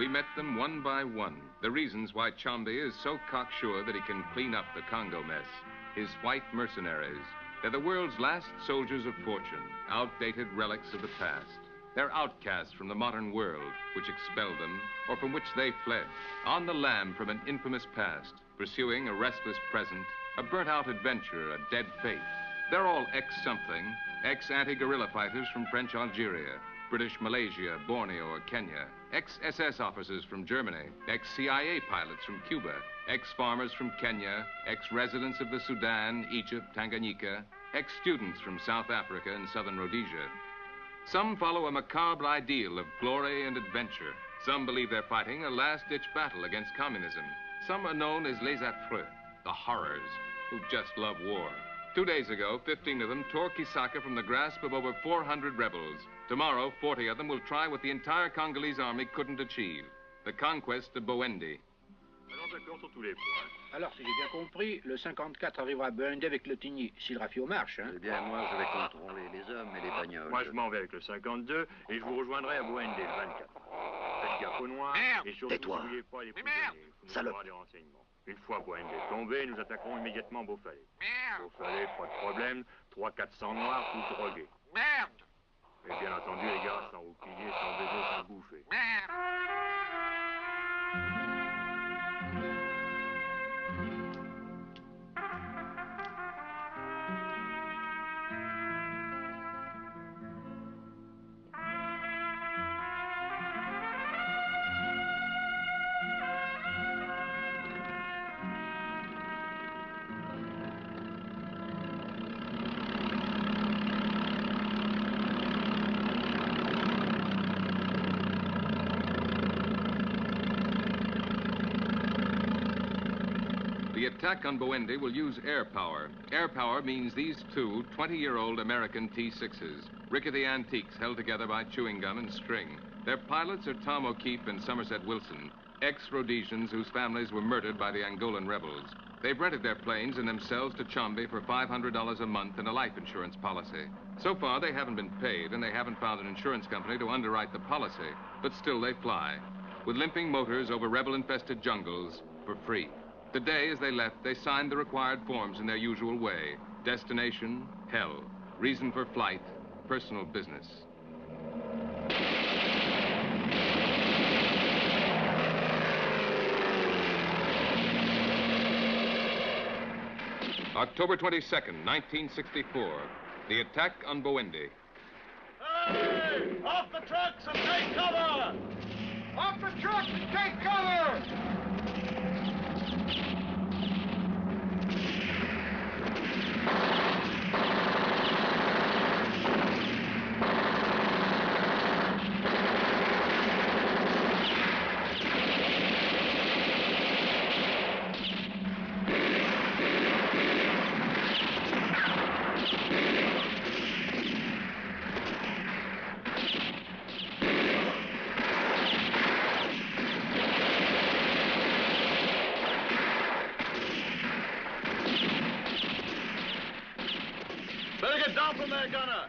We met them one by one. The reasons why Chamba is so cocksure that he can clean up the Congo mess. His white mercenaries. They're the world's last soldiers of fortune, outdated relics of the past. They're outcasts from the modern world, which expelled them, or from which they fled. On the lam from an infamous past, pursuing a restless present, a burnt-out adventure, a dead fate. They're all ex-something, ex-ante guerrilla fighters from French Algeria, British Malaysia, Borneo, or Kenya, ex-SS officers from Germany, ex-CIA pilots from Cuba, ex-farmers from Kenya, ex-residents of the Sudan, Egypt, Tanganyika, ex-students from South Africa and southern Rhodesia. Some follow a macabre ideal of glory and adventure. Some believe they're fighting a last-ditch battle against communism. Some are known as les affreux, the horrors, who just love war. 2 days ago, 15 of them tore Kisaka from the grasp of over 400 rebels. Tomorrow, 40 of them will try what the entire Congolese army couldn't achieve, the conquest of Burundi. Alors, si j'ai bien compris, le 54 arrivera à Burundi avec le Tigny, s'il rafie aux marches, hein? Eh bien, moi, je vais contrôler les hommes et les bagnoles. Moi, je m'en vais avec le 52 et je vous rejoindrai à Burundi le 24. Faites gaffe aux noirs et surtout, n'oubliez pas les prisonniers. Salope. Des renseignements. Une fois Burundi tombé, nous attaquerons immédiatement Beaufalais. Beaufalais, pas de problème, 300-400 noirs, tous drogués. Merde! Et bien entendu, les gars, sans rouquiller, sans baiser, sans bouffer. The attack on Burundi will use air power. Air power means these two 20-year-old American T-6s, rickety antiques held together by chewing gum and string. Their pilots are Tom O'Keefe and Somerset Wilson, ex-Rhodesians whose families were murdered by the Angolan rebels. They've rented their planes and themselves to Chamba for $500 a month and a life insurance policy. So far, they haven't been paid, and they haven't found an insurance company to underwrite the policy, but still they fly, with limping motors over rebel-infested jungles for free. The day as they left, they signed the required forms in their usual way. Destination, hell. Reason for flight, personal business. October 22nd, 1964. The attack on Burundi. Hey! Off the trucks and take cover! Off the trucks and take cover! Better get down from there, gunner!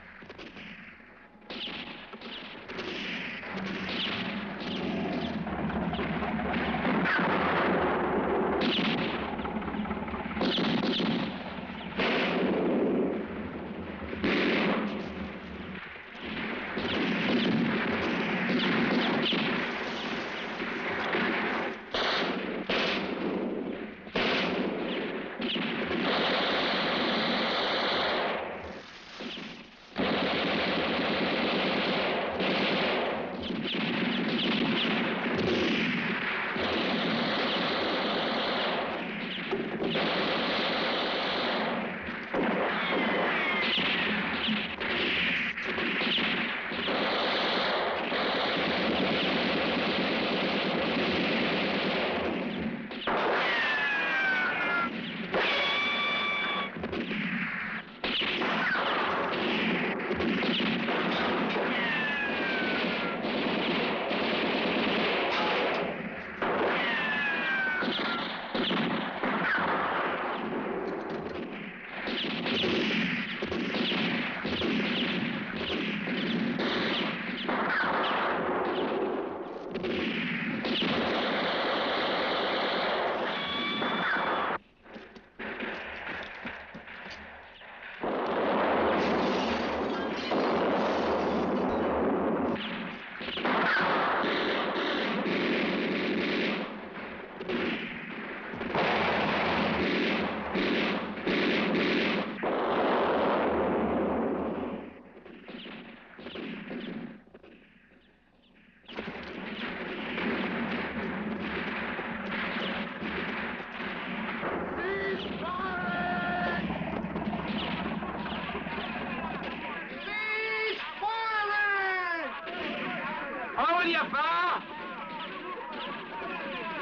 Hold your fire!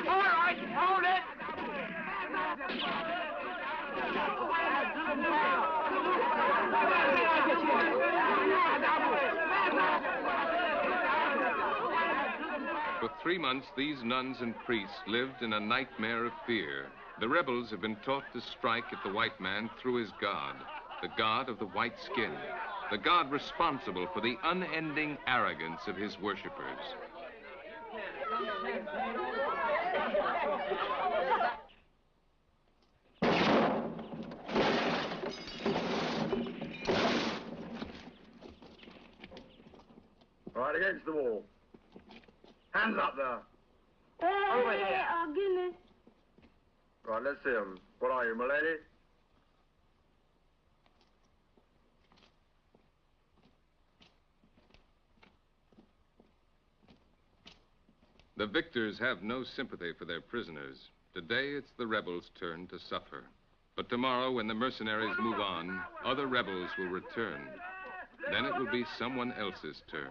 All right, hold it! For 3 months, these nuns and priests lived in a nightmare of fear. The rebels have been taught to strike at the white man through his God, the God of the white skin, the God responsible for the unending arrogance of his worshippers. Right against the wall. Hands up there. Over here. Right, let's see them. What are you, milady? The victors have no sympathy for their prisoners. Today, it's the rebels' turn to suffer. But tomorrow, when the mercenaries move on, other rebels will return. Then it will be someone else's turn.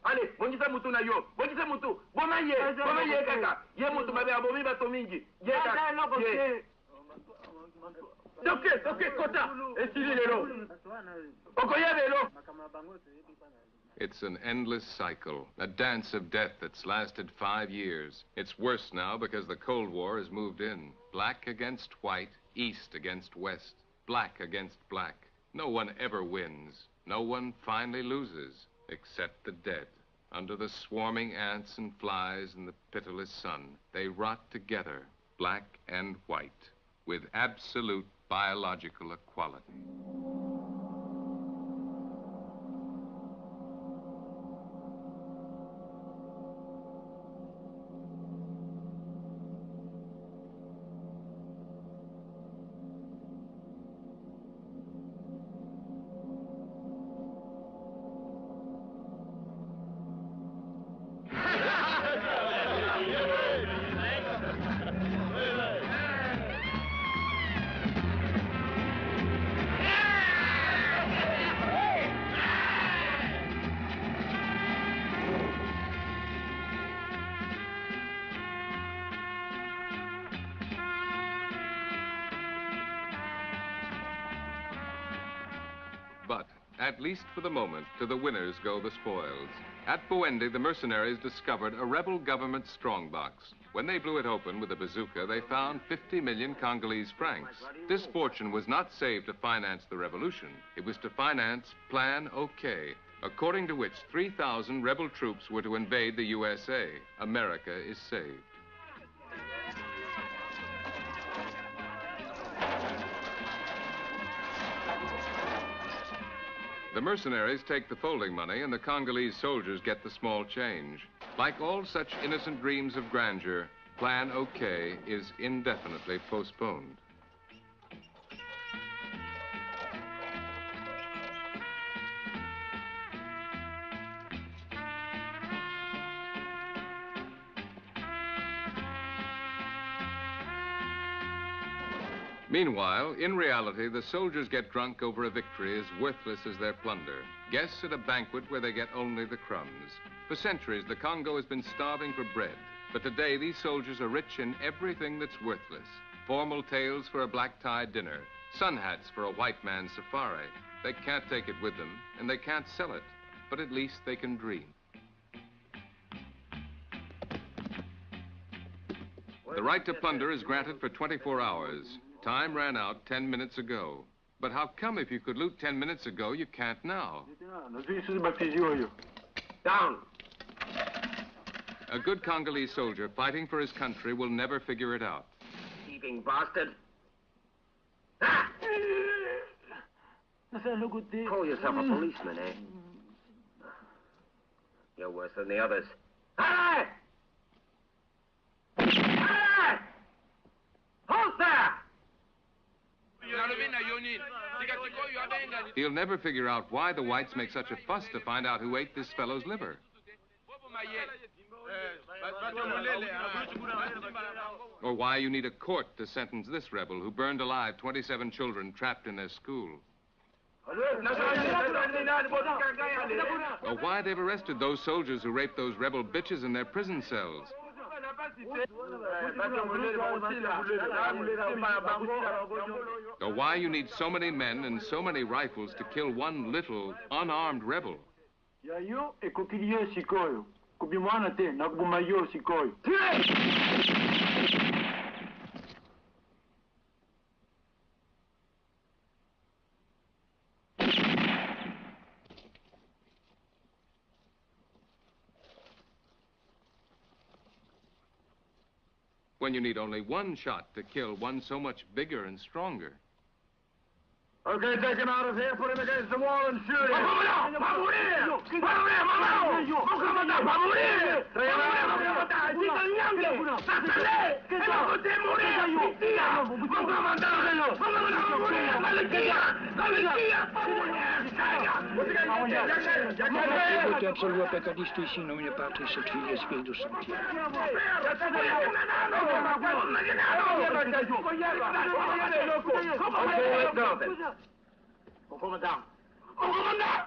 Allez, bongisa mutu na yo. Bongisa mutu. Bona ye. Bona ye kaka. Ye mutu mabe abomi bato mingi. Ye kaka. Ye. Toke kota. Esili lelo. Okoya lelo. It's an endless cycle, a dance of death that's lasted 5 years. It's worse now because the Cold War has moved in. Black against white, east against west, black against black. No one ever wins. No one finally loses. Except the dead. Under the swarming ants and flies and the pitiless sun, they rot together, black and white, with absolute biological equality. But, at least for the moment, to the winners go the spoils. At Burundi, the mercenaries discovered a rebel government strongbox. When they blew it open with a bazooka, they found 50 million Congolese francs. This fortune was not saved to finance the revolution. It was to finance Plan OK, according to which 3,000 rebel troops were to invade the USA. America is saved. The mercenaries take the folding money, and the Congolese soldiers get the small change. Like all such innocent dreams of grandeur, Plan OK is indefinitely postponed. Meanwhile, in reality, the soldiers get drunk over a victory as worthless as their plunder. Guests at a banquet where they get only the crumbs. For centuries, the Congo has been starving for bread. But today, these soldiers are rich in everything that's worthless. Formal tails for a black-tie dinner. Sun hats for a white man's safari. They can't take it with them, and they can't sell it. But at least they can dream. The right to plunder is granted for 24 hours. Time ran out 10 minutes ago. But how come if you could loot 10 minutes ago, you can't now? Down. A good Congolese soldier fighting for his country will never figure it out. Thieving bastard. Ah! Call yourself a policeman, eh? You're worse than the others. Hey! Hey! Hold there! He'll never figure out why the whites make such a fuss to find out who ate this fellow's liver. Or why you need a court to sentence this rebel who burned alive 27 children trapped in their school. Or why they've arrested those soldiers who raped those rebel bitches in their prison cells. Or why you need so many men and so many rifles to kill one little, unarmed rebel. When you need only one shot to kill one so much bigger and stronger. Okay, take him out of here, put him against the wall and shoot him. Este absolut pecadista ici nominé par cette fille Espiritu Santi. Au commandant. Au commandant.